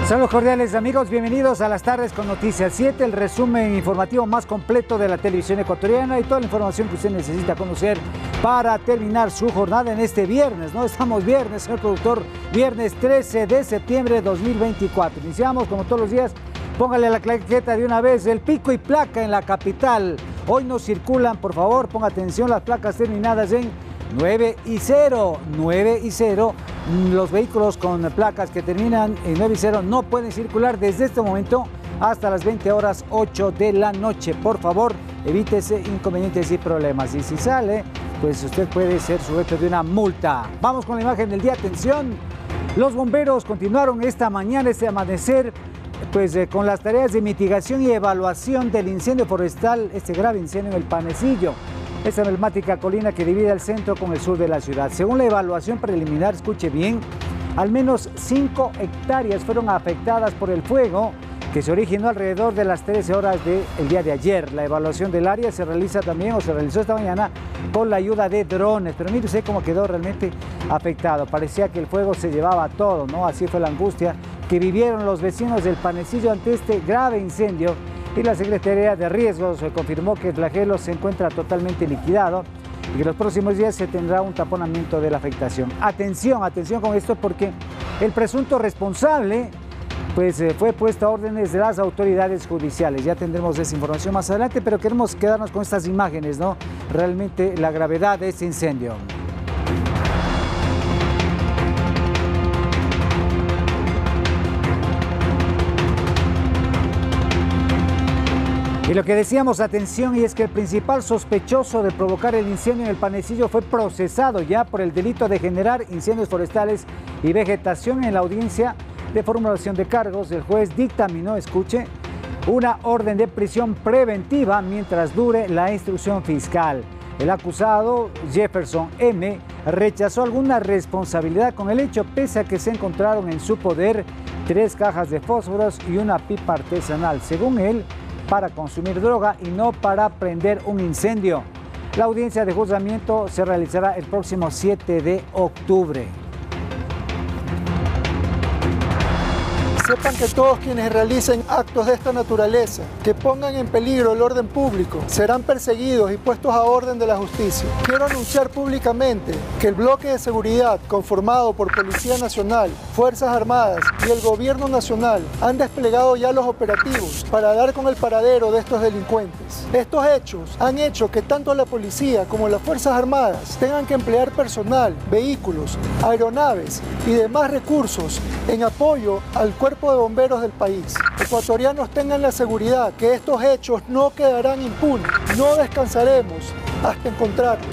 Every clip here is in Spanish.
Saludos cordiales amigos, bienvenidos a las tardes con Noticias 7, el resumen informativo más completo de la televisión ecuatoriana y toda la información que usted necesita conocer para terminar su jornada en este viernes, ¿no? Estamos viernes, señor productor, viernes 13 de septiembre de 2024. Iniciamos como todos los días, póngale la claqueta de una vez, el pico y placa en la capital. Hoy no circulan, por favor, ponga atención, las placas terminadas en 9 y 0, 9 y 0. Los vehículos con placas que terminan en 9 y 0 no pueden circular desde este momento hasta las 20 horas 8 de la noche. Por favor, evítese inconvenientes y problemas. Y si sale, pues usted puede ser sujeto de una multa. Vamos con la imagen del día. Atención, los bomberos continuaron esta mañana, este amanecer, pues con las tareas de mitigación y evaluación del incendio forestal, este grave incendio en el Panecillo. Esta emblemática colina que divide el centro con el sur de la ciudad. Según la evaluación preliminar, escuche bien, al menos 5 hectáreas fueron afectadas por el fuego que se originó alrededor de las 13 horas del día de ayer. La evaluación del área se realiza también, o se realizó esta mañana, con la ayuda de drones. Pero mire usted cómo quedó realmente afectado. Parecía que el fuego se llevaba todo, ¿no? Así fue la angustia que vivieron los vecinos del Panecillo ante este grave incendio. Y la Secretaría de Riesgos confirmó que el flagelo se encuentra totalmente liquidado y que en los próximos días se tendrá un taponamiento de la afectación. Atención, atención con esto porque el presunto responsable pues fue puesto a órdenes de las autoridades judiciales. Ya tendremos esa información más adelante, pero queremos quedarnos con estas imágenes, ¿no? Realmente la gravedad de este incendio. Y lo que decíamos, atención, y es que el principal sospechoso de provocar el incendio en el Panecillo fue procesado ya por el delito de generar incendios forestales y vegetación. En la audiencia de formulación de cargos, el juez dictaminó, escuche, una orden de prisión preventiva mientras dure la instrucción fiscal. El acusado, Jefferson M., rechazó alguna responsabilidad con el hecho, pese a que se encontraron en su poder 3 cajas de fósforos y una pipa artesanal. Según él, para consumir droga y no para prender un incendio. La audiencia de juzgamiento se realizará el próximo 7 de octubre. Sepan que todos quienes realicen actos de esta naturaleza, que pongan en peligro el orden público, serán perseguidos y puestos a orden de la justicia. Quiero anunciar públicamente que el bloque de seguridad conformado por Policía Nacional, Fuerzas Armadas y el Gobierno Nacional han desplegado ya los operativos para dar con el paradero de estos delincuentes. Estos hechos han hecho que tanto la policía como las Fuerzas Armadas tengan que emplear personal, vehículos, aeronaves y demás recursos en apoyo al cuerpo de bomberos del país. Ecuatorianos, tengan la seguridad que estos hechos no quedarán impunes. No descansaremos hasta encontrarlos.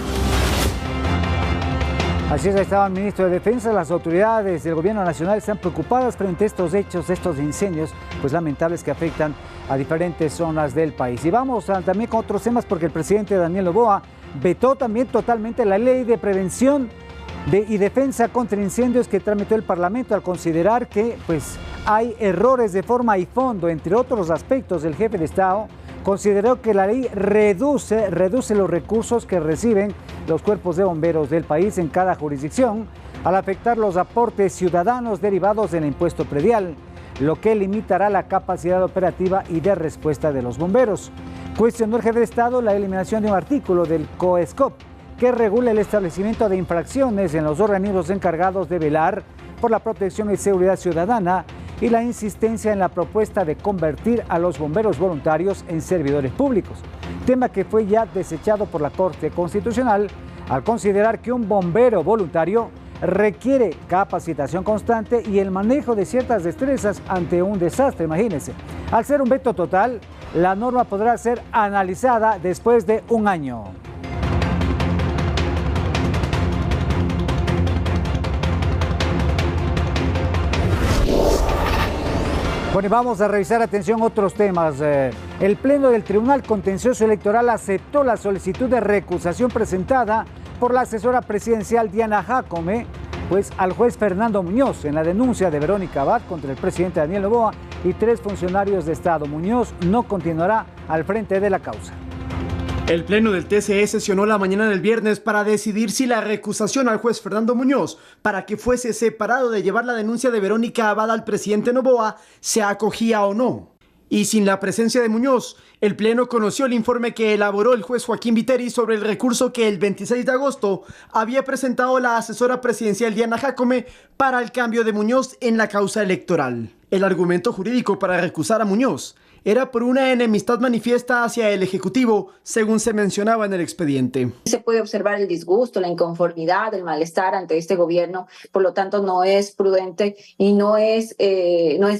Así es, ahí estaba el ministro de Defensa. Las autoridades del gobierno nacional están preocupadas frente a estos hechos, estos incendios, pues lamentables que afectan a diferentes zonas del país. Y vamos también con otros temas porque el presidente Daniel Noboa vetó también totalmente la ley de prevención y defensa contra incendios que tramitó el Parlamento al considerar que pues hay errores de forma y fondo. Entre otros aspectos, el jefe de Estado consideró que la ley reduce los recursos que reciben los cuerpos de bomberos del país en cada jurisdicción al afectar los aportes ciudadanos derivados del impuesto predial, lo que limitará la capacidad operativa y de respuesta de los bomberos. Cuestionó el jefe de Estado la eliminación de un artículo del COESCOP que regula el establecimiento de infracciones en los organismos encargados de velar por la protección y seguridad ciudadana y la insistencia en la propuesta de convertir a los bomberos voluntarios en servidores públicos, tema que fue ya desechado por la Corte Constitucional al considerar que un bombero voluntario requiere capacitación constante y el manejo de ciertas destrezas ante un desastre. Imagínense, al ser un veto total, la norma podrá ser analizada después de un año. Bueno, y vamos a revisar, atención, otros temas. El Pleno del Tribunal Contencioso Electoral aceptó la solicitud de recusación presentada por la asesora presidencial Diana Jácome, pues al juez Fernando Muñoz en la denuncia de Verónica Abad contra el presidente Daniel Noboa y 3 funcionarios de Estado. Muñoz no continuará al frente de la causa. El pleno del TCE sesionó la mañana del viernes para decidir si la recusación al juez Fernando Muñoz para que fuese separado de llevar la denuncia de Verónica Abad al presidente Noboa se acogía o no. Y sin la presencia de Muñoz, el pleno conoció el informe que elaboró el juez Joaquín Viteri sobre el recurso que el 26 de agosto había presentado la asesora presidencial Diana Jacome para el cambio de Muñoz en la causa electoral. El argumento jurídico para recusar a Muñoz era por una enemistad manifiesta hacia el Ejecutivo, según se mencionaba en el expediente. Se puede observar el disgusto, la inconformidad, el malestar ante este gobierno, por lo tanto no es prudente y no es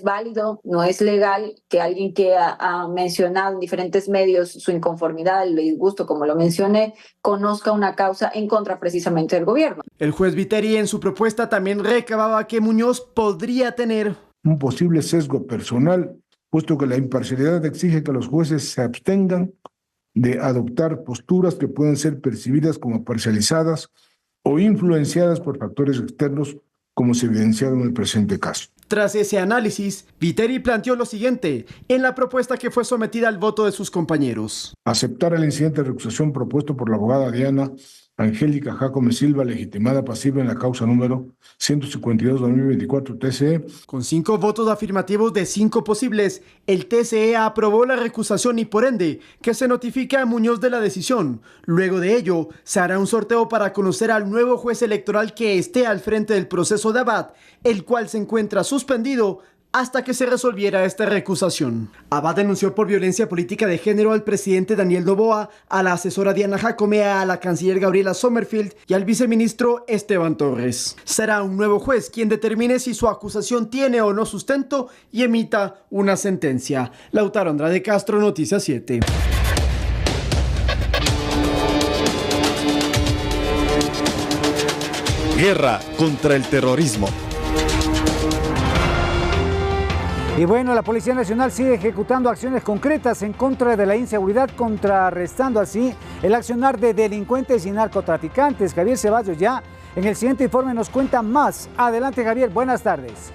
válido, no es legal que alguien que ha mencionado en diferentes medios su inconformidad, el disgusto, como lo mencioné, conozca una causa en contra precisamente del gobierno. El juez Viteri en su propuesta también recababa que Muñoz podría tener un posible sesgo personal, puesto que la imparcialidad exige que los jueces se abstengan de adoptar posturas que pueden ser percibidas como parcializadas o influenciadas por factores externos, como se evidenciado en el presente caso. Tras ese análisis, Viteri planteó lo siguiente en la propuesta que fue sometida al voto de sus compañeros. Aceptar el incidente de recusación propuesto por la abogada Diana Angélica Jacome Silva, legitimada pasiva en la causa número 152/2024 TCE. Con 5 votos afirmativos de 5 posibles, el TCE aprobó la recusación y por ende que se notifique a Muñoz de la decisión. Luego de ello, se hará un sorteo para conocer al nuevo juez electoral que esté al frente del proceso de Abad, el cual se encuentra suspendido hasta que se resolviera esta recusación. Abad denunció por violencia política de género al presidente Daniel Noboa, a la asesora Diana Jacome, a la canciller Gabriela Sommerfield y al viceministro Esteban Torres. Será un nuevo juez quien determine si su acusación tiene o no sustento y emita una sentencia. Lautaro Andrade Castro, Noticias 7. Guerra contra el terrorismo. Y bueno, la Policía Nacional sigue ejecutando acciones concretas en contra de la inseguridad, contrarrestando así el accionar de delincuentes y narcotraficantes. Javier Ceballos ya en el siguiente informe nos cuenta más. Adelante, Javier, buenas tardes.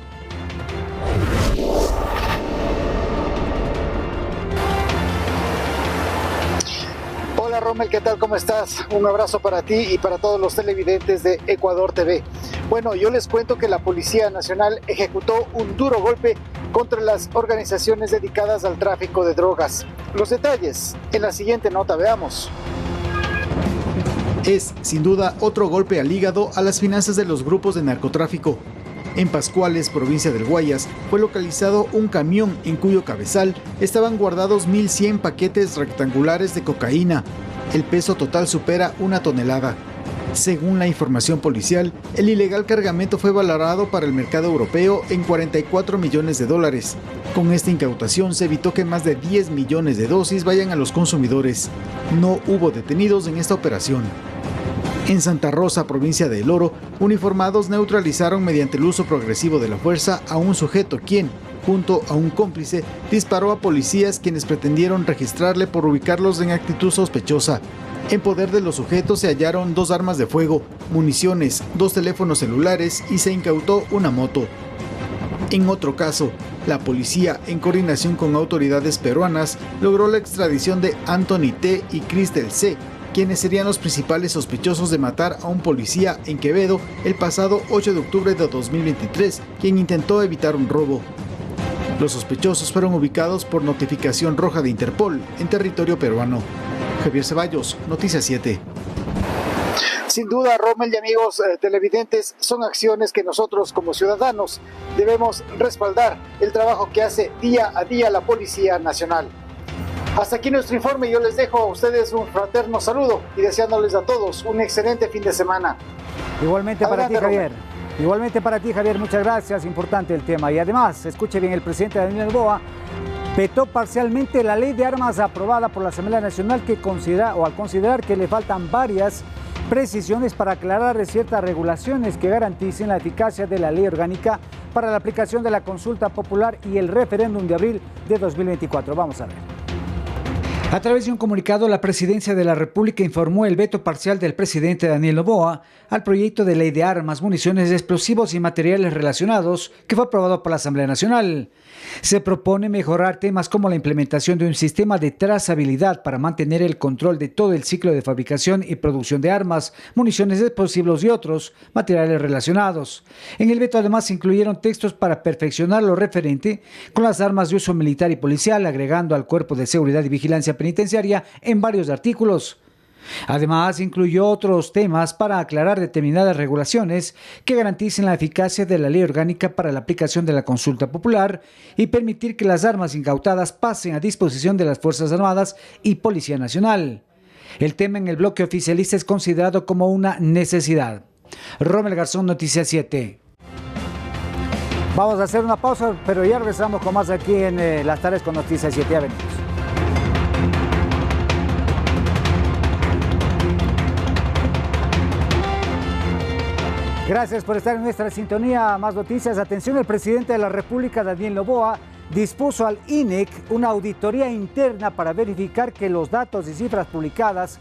Hola Rommel, ¿qué tal? ¿Cómo estás? Un abrazo para ti y para todos los televidentes de Ecuador TV. Bueno, yo les cuento que la Policía Nacional ejecutó un duro golpe contra las organizaciones dedicadas al tráfico de drogas. Los detalles en la siguiente nota, veamos. Es, sin duda, otro golpe al hígado a las finanzas de los grupos de narcotráfico. En Pascuales, provincia del Guayas, fue localizado un camión en cuyo cabezal estaban guardados 1.100 paquetes rectangulares de cocaína. El peso total supera 1 tonelada. Según la información policial, el ilegal cargamento fue valorado para el mercado europeo en $44 millones. Con esta incautación se evitó que más de 10 millones de dosis vayan a los consumidores. No hubo detenidos en esta operación. En Santa Rosa, provincia de El Oro, uniformados neutralizaron mediante el uso progresivo de la fuerza a un sujeto quien, junto a un cómplice, disparó a policías quienes pretendieron registrarle por ubicarlos en actitud sospechosa. En poder de los sujetos se hallaron 2 armas de fuego, municiones, 2 teléfonos celulares y se incautó una moto. En otro caso, la policía, en coordinación con autoridades peruanas, logró la extradición de Anthony T. y Cristel C., quienes serían los principales sospechosos de matar a un policía en Quevedo el pasado 8 de octubre de 2023, quien intentó evitar un robo. Los sospechosos fueron ubicados por notificación roja de Interpol en territorio peruano. Javier Ceballos, Noticias 7. Sin duda, Rommel y amigos televidentes, son acciones que nosotros como ciudadanos debemos respaldar el trabajo que hace día a día la Policía Nacional. Hasta aquí nuestro informe. Yo les dejo a ustedes un fraterno saludo y deseándoles a todos un excelente fin de semana. Igualmente Adelante, para ti, Javier. Rommel. Igualmente para ti, Javier, muchas gracias. Importante el tema. Y además, escuche bien, el presidente Daniel Noboa vetó parcialmente la ley de armas aprobada por la Asamblea Nacional al considerar que le faltan varias precisiones para aclarar ciertas regulaciones que garanticen la eficacia de la ley orgánica para la aplicación de la consulta popular y el referéndum de abril de 2024. Vamos a ver. A través de un comunicado, la Presidencia de la República informó el veto parcial del presidente Daniel Noboa al proyecto de ley de armas, municiones, explosivos y materiales relacionados que fue aprobado por la Asamblea Nacional. Se propone mejorar temas como la implementación de un sistema de trazabilidad para mantener el control de todo el ciclo de fabricación y producción de armas, municiones, explosivos y otros materiales relacionados. En el veto además se incluyeron textos para perfeccionar lo referente con las armas de uso militar y policial, agregando al Cuerpo de Seguridad y Vigilancia Penitenciaria en varios artículos. Además, incluyó otros temas para aclarar determinadas regulaciones que garanticen la eficacia de la ley orgánica para la aplicación de la consulta popular y permitir que las armas incautadas pasen a disposición de las Fuerzas Armadas y Policía Nacional. El tema en el bloque oficialista es considerado como una necesidad. Rommel Garzón, Noticias 7. Vamos a hacer una pausa, pero ya regresamos con más aquí en Las Tardes con Noticias 7. Ya venimos. Gracias por estar en nuestra sintonía. Más noticias. Atención, el presidente de la República, Daniel Noboa, dispuso al INEC una auditoría interna para verificar que los datos y cifras publicadas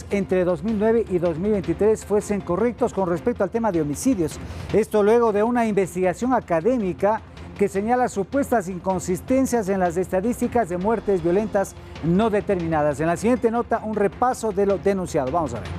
entre 2009 y 2023 fuesen correctos con respecto al tema de homicidios. Esto luego de una investigación académica que señala supuestas inconsistencias en las estadísticas de muertes violentas no determinadas. En la siguiente nota, un repaso de lo denunciado. Vamos a ver.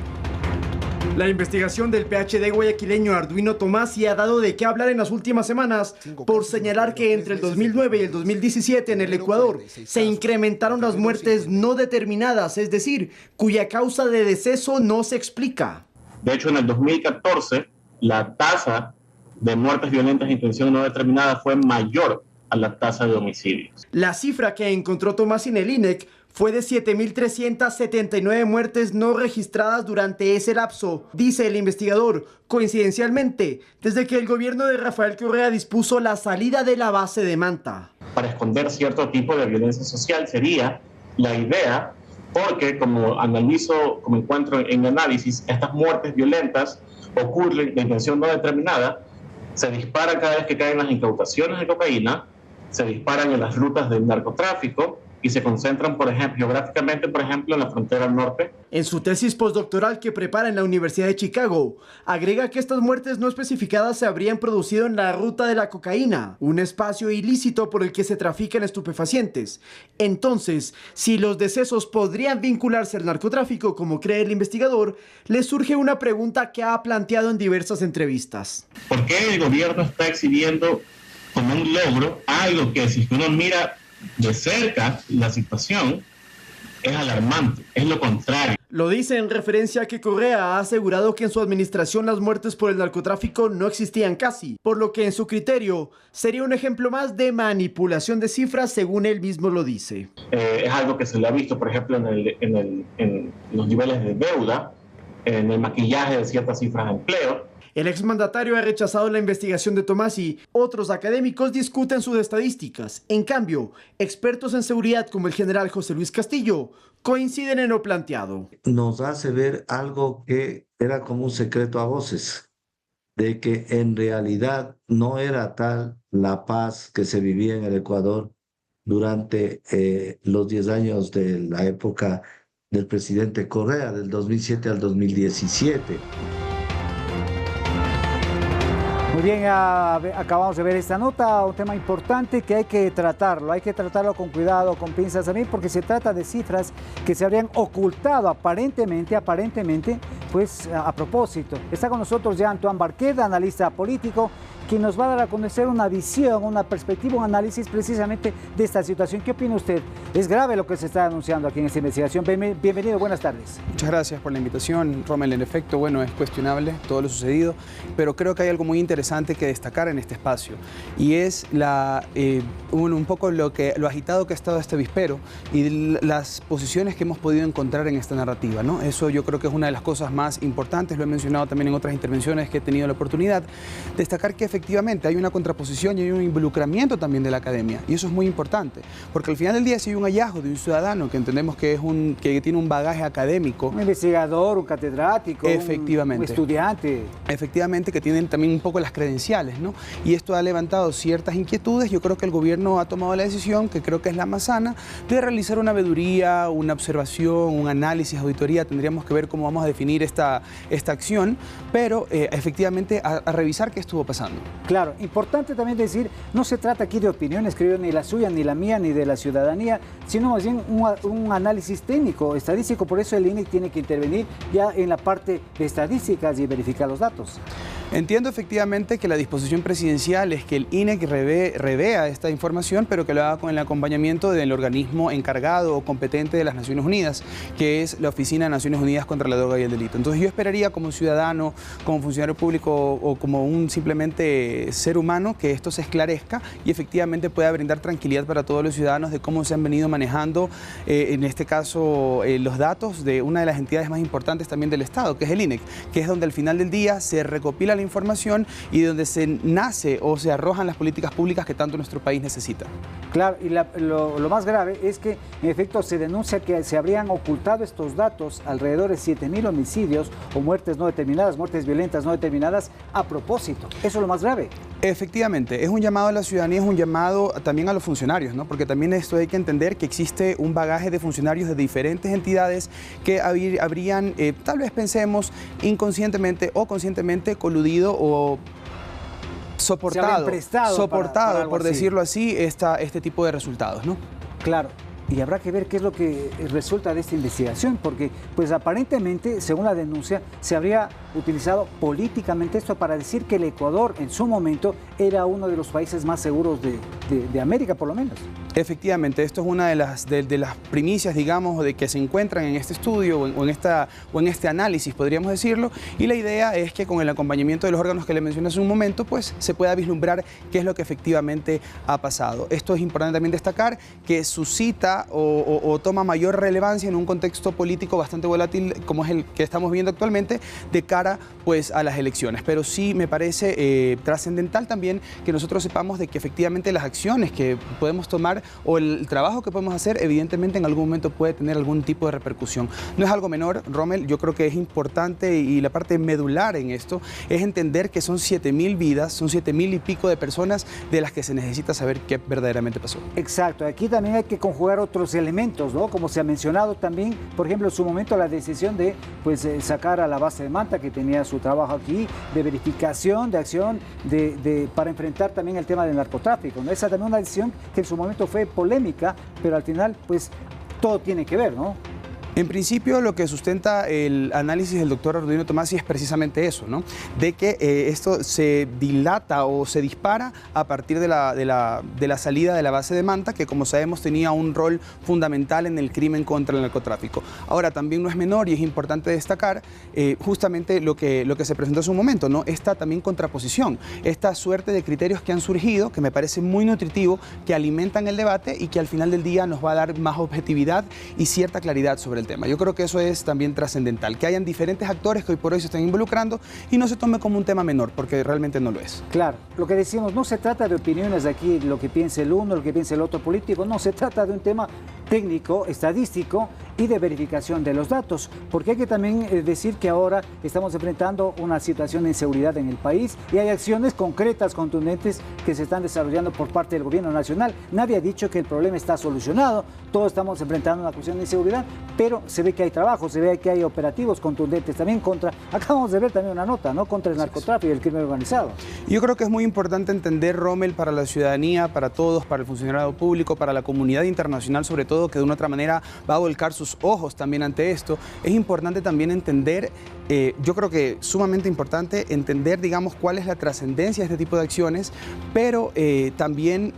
La investigación del PhD guayaquileño Arduino Tomasi ha dado de qué hablar en las últimas semanas por señalar que entre el 2009 y el 2017 en el Ecuador se incrementaron las muertes no determinadas, es decir, cuya causa de deceso no se explica. De hecho, en el 2014, la tasa de muertes violentas de intención no determinada fue mayor a la tasa de homicidios. La cifra que encontró Tomasi en el INEC fue de 7.379 muertes no registradas durante ese lapso, dice el investigador. Coincidencialmente, desde que el gobierno de Rafael Correa dispuso la salida de la base de Manta. Para esconder cierto tipo de violencia social sería la idea, porque como encuentro en análisis, estas muertes violentas ocurren de intención no determinada, se disparan cada vez que caen las incautaciones de cocaína, se disparan en las rutas del narcotráfico, y se concentran, geográficamente, en la frontera norte. En su tesis postdoctoral que prepara en la Universidad de Chicago, agrega que estas muertes no especificadas se habrían producido en la ruta de la cocaína, un espacio ilícito por el que se trafican estupefacientes. Entonces, si los decesos podrían vincularse al narcotráfico, como cree el investigador, le surge una pregunta que ha planteado en diversas entrevistas. ¿Por qué el gobierno está exhibiendo como un logro algo que, si uno mira de cerca la situación, es alarmante, es lo contrario? Lo dice en referencia a que Correa ha asegurado que en su administración las muertes por el narcotráfico no existían casi, por lo que en su criterio sería un ejemplo más de manipulación de cifras, según él mismo lo dice. Es algo que se le ha visto, por ejemplo, en los niveles de deuda, en el maquillaje de ciertas cifras de empleo. El exmandatario ha rechazado la investigación de Tomasi. Otros académicos discuten sus estadísticas. En cambio, expertos en seguridad como el general José Luis Castillo coinciden en lo planteado. Nos hace ver algo que era como un secreto a voces, de que en realidad no era tal la paz que se vivía en el Ecuador durante los 10 años de la época del presidente Correa, del 2007 al 2017. Muy bien, acabamos de ver esta nota, un tema importante que hay que tratarlo con cuidado, con pinzas también, porque se trata de cifras que se habrían ocultado aparentemente, pues a propósito. Está con nosotros ya Antoine Barqueda, analista político, quien nos va a dar a conocer una visión, una perspectiva, un análisis precisamente de esta situación. ¿Qué opina usted? Es grave lo que se está anunciando aquí en esta investigación. Bienvenido, buenas tardes. Muchas gracias por la invitación, Rommel. En efecto, es cuestionable todo lo sucedido, pero creo que hay algo muy interesante que destacar en este espacio, y es un poco lo agitado que ha estado este avispero y las posiciones que hemos podido encontrar en esta narrativa, ¿no? Eso yo creo que es una de las cosas más importantes, lo he mencionado también en otras intervenciones que he tenido la oportunidad, destacar que efectivamente efectivamente hay una contraposición y hay un involucramiento también de la academia, y eso es muy importante, porque al final del día si hay un hallazgo de un ciudadano que entendemos que tiene un bagaje académico, un investigador, un catedrático, efectivamente, un estudiante, efectivamente, que tienen también un poco las credenciales, ¿no? Y esto ha levantado ciertas inquietudes. Yo creo que el gobierno ha tomado la decisión, que creo que es la más sana, de realizar una veeduría, una observación, un análisis, auditoría. Tendríamos que ver cómo vamos a definir esta acción, pero efectivamente a revisar qué estuvo pasando. Claro, importante también decir, no se trata aquí de opiniones, creo, ni la suya, ni la mía, ni de la ciudadanía, sino más bien un análisis técnico, estadístico. Por eso el INEC tiene que intervenir ya en la parte de estadísticas y verificar los datos. Entiendo efectivamente que la disposición presidencial es que el INEC revea esta información, pero que lo haga con el acompañamiento del organismo encargado o competente de las Naciones Unidas, que es la Oficina de Naciones Unidas contra la Droga y el Delito. Entonces yo esperaría como ciudadano, como funcionario público o como un simplemente ser humano que esto se esclarezca y efectivamente pueda brindar tranquilidad para todos los ciudadanos de cómo se han venido manejando, en este caso, los datos de una de las entidades más importantes también del Estado, que es el INEC, que es donde al final del día se recopila la información y donde se nace o se arrojan las políticas públicas que tanto nuestro país necesita. Claro, y lo más grave es que en efecto se denuncia que se habrían ocultado estos datos, alrededor de 7.000 homicidios o muertes no determinadas, muertes violentas no determinadas a propósito. Eso es lo más grave. Efectivamente, es un llamado a la ciudadanía, es un llamado también a los funcionarios, ¿no? Porque también esto hay que entender que existe un bagaje de funcionarios de diferentes entidades que habrían, tal vez pensemos, inconscientemente o conscientemente coludido o soportado, para por decirlo así, este tipo de resultados, ¿no? Claro. Y habrá que ver qué es lo que resulta de esta investigación, porque pues aparentemente, según la denuncia, se habría utilizado políticamente esto para decir que el Ecuador en su momento era uno de los países más seguros de América, por lo menos. Efectivamente, esto es una de las primicias, digamos, de que se encuentran en este estudio o en este análisis, podríamos decirlo, y la idea es que con el acompañamiento de los órganos que le mencioné hace un momento, pues se pueda vislumbrar qué es lo que efectivamente ha pasado. Esto es importante también destacar, que suscita o toma mayor relevancia en un contexto político bastante volátil como es el que estamos viendo actualmente de cara pues a las elecciones. Pero sí me parece trascendental también que nosotros sepamos de que efectivamente las acciones que podemos tomar o el trabajo que podemos hacer evidentemente en algún momento puede tener algún tipo de repercusión. No es algo menor, Rommel, yo creo que es importante y la parte medular en esto es entender que son 7.000 vidas, son 7.000 y pico de personas de las que se necesita saber qué verdaderamente pasó. Exacto, aquí también hay que conjugar otros elementos, ¿no? Como se ha mencionado también, por ejemplo, en su momento la decisión de sacar a la base de Manta, que tenía su trabajo aquí, de verificación, de acción, para enfrentar también el tema del narcotráfico, ¿no? Esa también una decisión que en su momento fue polémica, pero al final, pues, todo tiene que ver, ¿no? En principio, lo que sustenta el análisis del doctor Arduino Tomasi es precisamente eso, ¿no? De que esto se dilata o se dispara a partir de la salida de la base de Manta, que como sabemos tenía un rol fundamental en el crimen contra el narcotráfico. Ahora, también no es menor y es importante destacar justamente lo que se presentó hace un momento, ¿no? Esta también contraposición, esta suerte de criterios que han surgido, que me parece muy nutritivo, que alimentan el debate y que al final del día nos va a dar más objetividad y cierta claridad sobre el tema. Yo creo que eso es también trascendental, que hayan diferentes actores que hoy por hoy se están involucrando y no se tome como un tema menor, porque realmente no lo es. Claro, lo que decimos, no se trata de opiniones de aquí, lo que piense el uno, lo que piense el otro político, no, se trata de un tema técnico, estadístico y de verificación de los datos, porque hay que también decir que ahora estamos enfrentando una situación de inseguridad en el país y hay acciones concretas, contundentes que se están desarrollando por parte del gobierno nacional. Nadie ha dicho que el problema está solucionado, todos estamos enfrentando una cuestión de inseguridad, pero se ve que hay trabajo, se ve que hay operativos contundentes también acabamos de ver también una nota, ¿no?, contra el narcotráfico y el crimen organizado. Yo creo que es muy importante entender, Rommel, para la ciudadanía, para todos, para el funcionariado público, para la comunidad internacional sobre todo, que de una otra manera va a volcar sus ojos también ante esto. Es importante también entender, yo creo que sumamente importante entender, digamos, cuál es la trascendencia de este tipo de acciones, pero también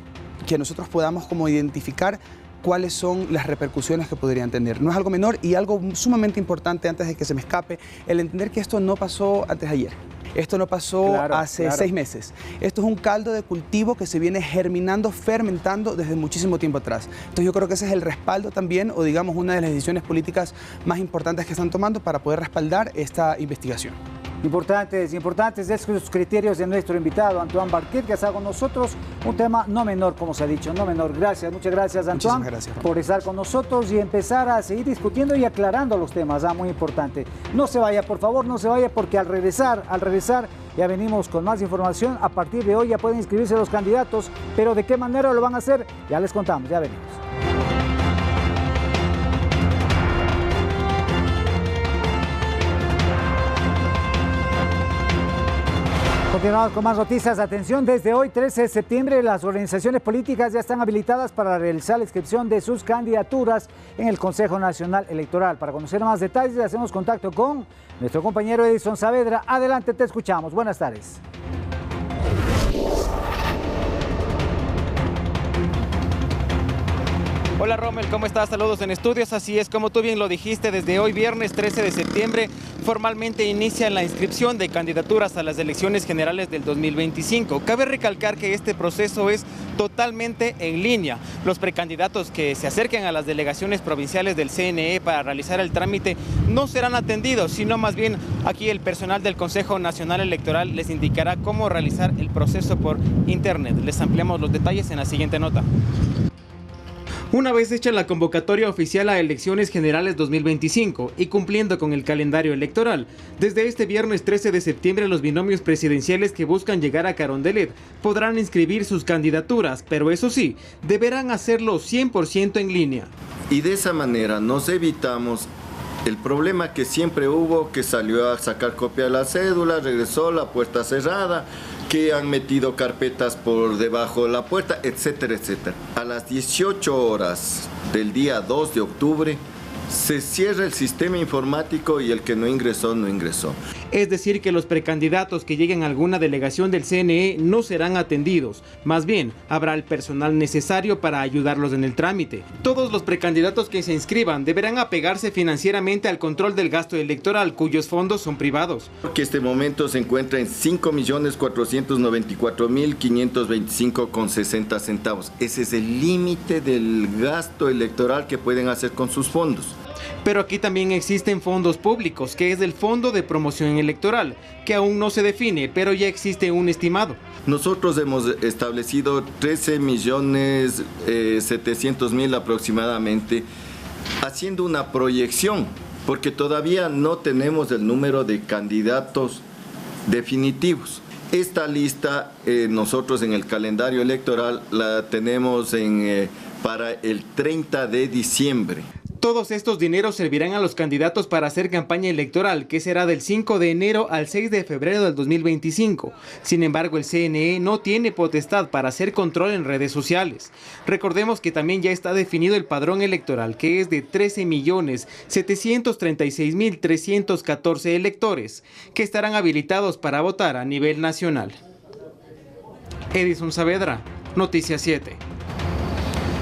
que nosotros podamos como identificar cuáles son las repercusiones que podrían tener. No es algo menor y algo sumamente importante antes de que se me escape, el entender que esto no pasó antes de ayer. Esto no pasó hace 6 meses. Esto es un caldo de cultivo que se viene germinando, fermentando desde muchísimo tiempo atrás. Entonces yo creo que ese es el respaldo también, o digamos una de las decisiones políticas más importantes que están tomando para poder respaldar esta investigación. Importantes esos criterios de nuestro invitado, Antoine Barquet, que está con nosotros. Un tema no menor, como se ha dicho, no menor. Gracias, muchas gracias, Antoine, por estar con nosotros y empezar a seguir discutiendo y aclarando los temas. Muy importante. No se vaya, por favor, no se vaya, porque al regresar, ya venimos con más información. A partir de hoy ya pueden inscribirse los candidatos, pero ¿de qué manera lo van a hacer? Ya les contamos, ya venimos. Continuamos con más noticias. Atención, desde hoy, 13 de septiembre, las organizaciones políticas ya están habilitadas para realizar la inscripción de sus candidaturas en el Consejo Nacional Electoral. Para conocer más detalles, hacemos contacto con nuestro compañero Edison Saavedra. Adelante, te escuchamos. Buenas tardes. Hola Rommel, ¿cómo estás? Saludos en estudios. Así es, como tú bien lo dijiste, desde hoy viernes 13 de septiembre formalmente inicia la inscripción de candidaturas a las elecciones generales del 2025. Cabe recalcar que este proceso es totalmente en línea. Los precandidatos que se acerquen a las delegaciones provinciales del CNE para realizar el trámite no serán atendidos, sino más bien aquí el personal del Consejo Nacional Electoral les indicará cómo realizar el proceso por internet. Les ampliamos los detalles en la siguiente nota. Una vez hecha la convocatoria oficial a elecciones generales 2025 y cumpliendo con el calendario electoral, desde este viernes 13 de septiembre los binomios presidenciales que buscan llegar a Carondelet podrán inscribir sus candidaturas, pero eso sí, deberán hacerlo 100% en línea. Y de esa manera nos evitamos el problema que siempre hubo, que salió a sacar copia de la cédula, regresó, la puerta cerrada, que han metido carpetas por debajo de la puerta, etcétera, etcétera. A las 18 horas del día 2 de octubre se cierra el sistema informático y el que no ingresó, no ingresó. Es decir, que los precandidatos que lleguen a alguna delegación del CNE no serán atendidos. Más bien, habrá el personal necesario para ayudarlos en el trámite. Todos los precandidatos que se inscriban deberán apegarse financieramente al control del gasto electoral, cuyos fondos son privados. Que este momento se encuentra en 5.494.525,60 centavos. Ese es el límite del gasto electoral que pueden hacer con sus fondos. Pero aquí también existen fondos públicos, que es el Fondo de Promoción Electoral, que aún no se define, pero ya existe un estimado. Nosotros hemos establecido 13.700.000 aproximadamente, haciendo una proyección, porque todavía no tenemos el número de candidatos definitivos. Esta lista nosotros en el calendario electoral la tenemos para el 30 de diciembre. Todos estos dineros servirán a los candidatos para hacer campaña electoral, que será del 5 de enero al 6 de febrero del 2025. Sin embargo, el CNE no tiene potestad para hacer control en redes sociales. Recordemos que también ya está definido el padrón electoral, que es de 13.736.314 electores, que estarán habilitados para votar a nivel nacional. Edison Saavedra, Noticias 7.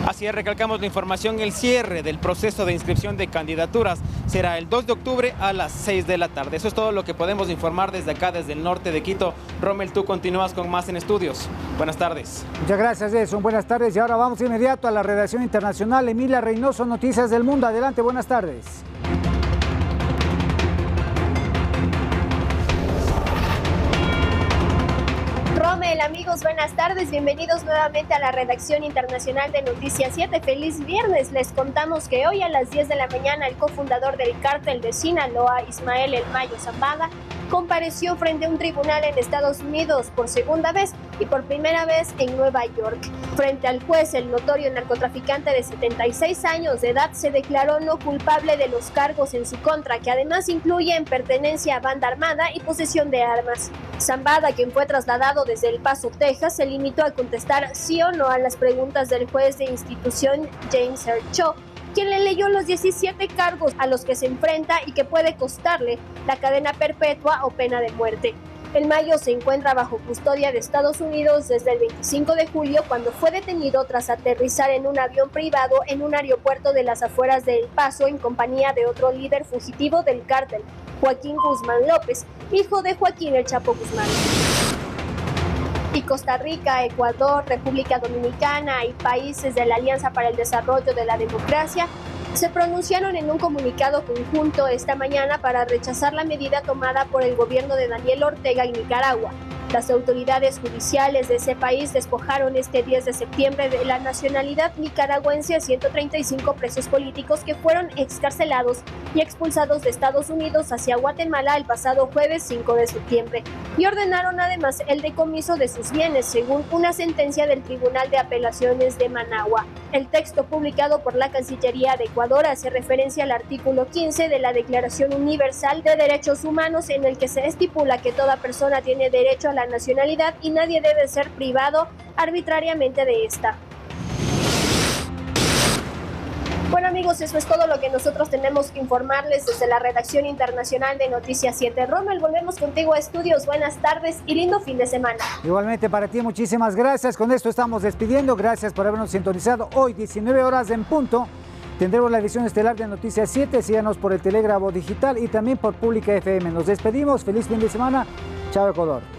Así es, recalcamos la información, el cierre del proceso de inscripción de candidaturas será el 2 de octubre a las 6 de la tarde. Eso es todo lo que podemos informar desde acá, desde el norte de Quito. Rommel, tú continúas con más en estudios. Buenas tardes. Muchas gracias, Edson. Buenas tardes. Y ahora vamos de inmediato a la redacción internacional. Emilia Reynoso, Noticias del Mundo. Adelante, buenas tardes. Rommel, amigos, buenas tardes. Bienvenidos nuevamente a la redacción internacional de Noticias 7. Feliz viernes. Les contamos que hoy a las 10 de la mañana el cofundador del cártel de Sinaloa, Ismael El Mayo Zambada, compareció frente a un tribunal en Estados Unidos por segunda vez y por primera vez en Nueva York. Frente al juez, el notorio narcotraficante de 76 años de edad se declaró no culpable de los cargos en su contra, que además incluyen pertenencia a banda armada y posesión de armas. Zambada, quien fue trasladado desde El Paso, Texas, se limitó a contestar sí o no a las preguntas del juez de institución James R. Cho, quien le leyó los 17 cargos a los que se enfrenta y que puede costarle la cadena perpetua o pena de muerte. El Mayo se encuentra bajo custodia de Estados Unidos desde el 25 de julio, cuando fue detenido tras aterrizar en un avión privado en un aeropuerto de las afueras de El Paso en compañía de otro líder fugitivo del cártel, Joaquín Guzmán López, hijo de Joaquín El Chapo Guzmán. Y Costa Rica, Ecuador, República Dominicana y países de la Alianza para el Desarrollo de la Democracia se pronunciaron en un comunicado conjunto esta mañana para rechazar la medida tomada por el gobierno de Daniel Ortega en Nicaragua. Las autoridades judiciales de ese país despojaron este 10 de septiembre de la nacionalidad nicaragüense a 135 presos políticos que fueron excarcelados y expulsados de Estados Unidos hacia Guatemala el pasado jueves 5 de septiembre y ordenaron además el decomiso de sus bienes según una sentencia del Tribunal de Apelaciones de Managua. El texto publicado por la Cancillería de Ecuador hace referencia al artículo 15 de la Declaración Universal de Derechos Humanos, en el que se estipula que toda persona tiene derecho a la nacionalidad y nadie debe ser privado arbitrariamente de esta. Bueno amigos, eso es todo lo que nosotros tenemos que informarles desde la redacción internacional de Noticias 7. Rommel, volvemos contigo a estudios. Buenas tardes y lindo fin de semana. Igualmente para ti, muchísimas gracias. Con esto estamos despidiendo. Gracias por habernos sintonizado. Hoy, 19 horas en punto, tendremos la edición estelar de Noticias 7. Síganos por el Telégrafo Digital y también por Pública FM. Nos despedimos. Feliz fin de semana. Chao, Ecuador.